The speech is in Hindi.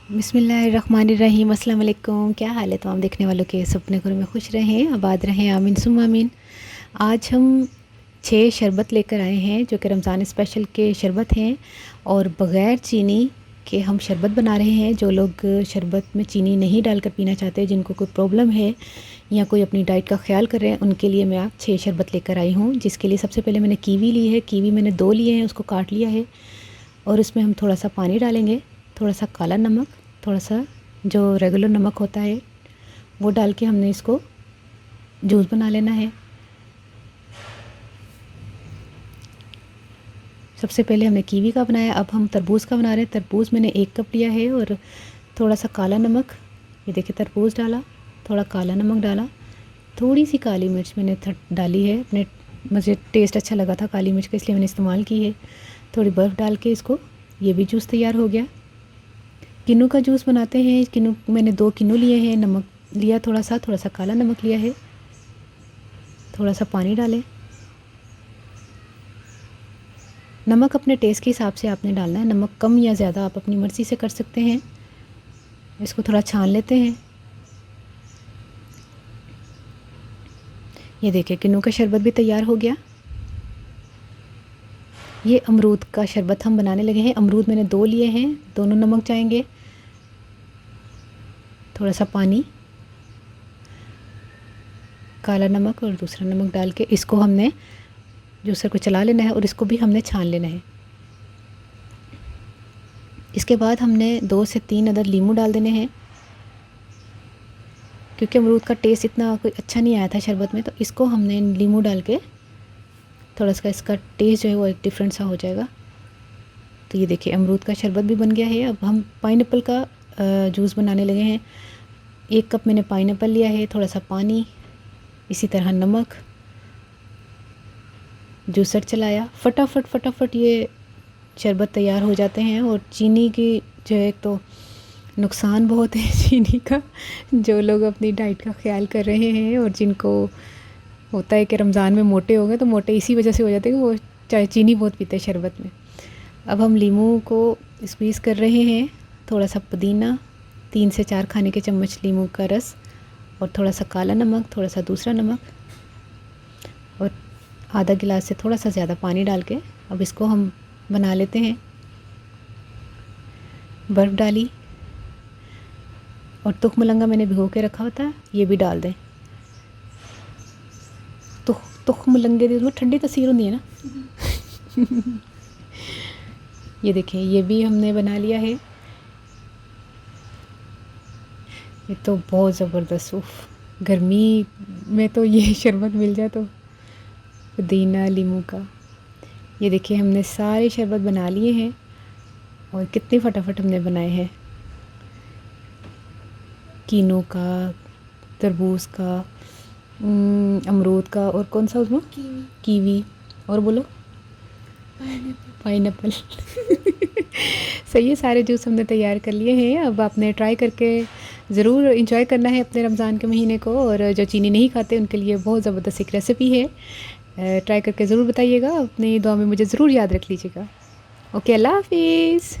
बिस्मिल्लाहिर्रहमानिर्रहीम। अस्सलाम वालेकुम। क्या हाल है तमाम देखने वालों के? सब अपने घरों में खुश रहें, आबाद रहें, आमीन सुम्मा आमीन। आज हम 6 शरबत लेकर आए हैं जो कि रमज़ान स्पेशल के शरबत हैं और बग़ैर चीनी के हम शरबत बना रहे हैं। जो लोग शरबत में चीनी नहीं डालकर पीना चाहते, जिनको कोई प्रॉब्लम है या कोई अपनी डाइट का ख्याल कर रहे हैं, उनके लिए मैं आज 6 शरबत लेकर आई हूँ। जिसके लिए सबसे पहले मैंने कीवी ली है। कीवी मैंने 2 लिए हैं, उसको काट लिया है और उसमें हम थोड़ा सा पानी डालेंगे, थोड़ा सा काला नमक, थोड़ा सा जो रेगुलर नमक होता है वो डाल के हमने इसको जूस बना लेना है। सबसे पहले हमने कीवी का बनाया, अब हम तरबूज का बना रहे हैं। तरबूज मैंने 1 कप लिया है और थोड़ा सा काला नमक, ये देखिए तरबूज डाला, थोड़ा काला नमक डाला, थोड़ी सी काली मिर्च मैंने डाली है। अपने मुझे टेस्ट अच्छा लगा था काली मिर्च का, इसलिए मैंने इस्तेमाल की है। थोड़ी बर्फ़ डाल के इसको, ये भी जूस तैयार हो गया। किन्नू का जूस बनाते हैं। किन्नू मैंने 2 किन्नू लिए हैं, नमक लिया थोड़ा सा काला नमक लिया है, थोड़ा सा पानी डालें। नमक अपने टेस्ट के हिसाब से आपने डालना है, नमक कम या ज़्यादा आप अपनी मर्ज़ी से कर सकते हैं। इसको थोड़ा छान लेते हैं। ये देखिए किन्नू का शरबत भी तैयार हो गया। ये अमरूद का शरबत हम बनाने लगे हैं। अमरूद मैंने 2 लिए हैं, दोनों नमक जाएंगे, थोड़ा सा पानी, काला नमक और दूसरा नमक डाल के इसको हमने जूसर को चला लेना है और इसको भी हमने छान लेना है। इसके बाद हमने 2 से 3 अदद लीमू डाल देने हैं। क्योंकि अमरूद का टेस्ट इतना कोई अच्छा नहीं आया था शरबत में, तो इसको हमने लीमू डाल के थोड़ा सा इसका टेस्ट जो है वो डिफरेंट सा हो जाएगा। तो ये देखिए अमरूद का शरबत भी बन गया है। अब हम पाइनएप्पल का जूस बनाने लगे हैं। 1 कप मैंने पाइनएप्पल लिया है, थोड़ा सा पानी, इसी तरह नमक, जूसर चलाया, फटाफट ये शरबत तैयार हो जाते हैं। और चीनी की जो है, एक तो नुकसान बहुत है चीनी का। जो लोग अपनी डाइट का ख्याल कर रहे हैं और जिनको होता है कि रमज़ान में मोटे हो गए, तो मोटे इसी वजह से हो जाते हैं कि वो चाहे चीनी बहुत पीते हैं शरबत में। अब हम लीमू को स्क्वीज़ कर रहे हैं, थोड़ा सा पुदीना, 3 से 4 खाने के चम्मच लीमू का रस और थोड़ा सा काला नमक, थोड़ा सा दूसरा नमक और आधा गिलास से थोड़ा सा ज़्यादा पानी डाल के अब इसको हम बना लेते हैं। बर्फ़ डाली और तुख मलंगा मैंने भिगो के रखा होता है, ये भी डाल दें। तुख मलंगे दी ठंडी तसीर होती है ना। ये देखिए ये भी हमने बना लिया है। ये तो बहुत ज़बरदस्त, उफ, गर्मी में तो ये शरबत मिल जाए तो। पुदीना लीमू का, ये देखिए हमने सारे शरबत बना लिए हैं और कितने फटाफट हमने बनाए हैं। कीनू का, तरबूज का, अमरूद का और कौन सा उसमें कीवी और बोलो पाइनएप्पल। सही है, सारे जूस हमने तैयार कर लिए हैं। अब आपने ट्राई करके ज़रूर इंजॉय करना है अपने रमज़ान के महीने को। और जो चीनी नहीं खाते उनके लिए बहुत ज़बरदस्त एक रेसिपी है, ट्राई करके ज़रूर बताइएगा। अपनी दुआ में मुझे ज़रूर याद रख लीजिएगा। ओके, अल्लाह हाफिज़।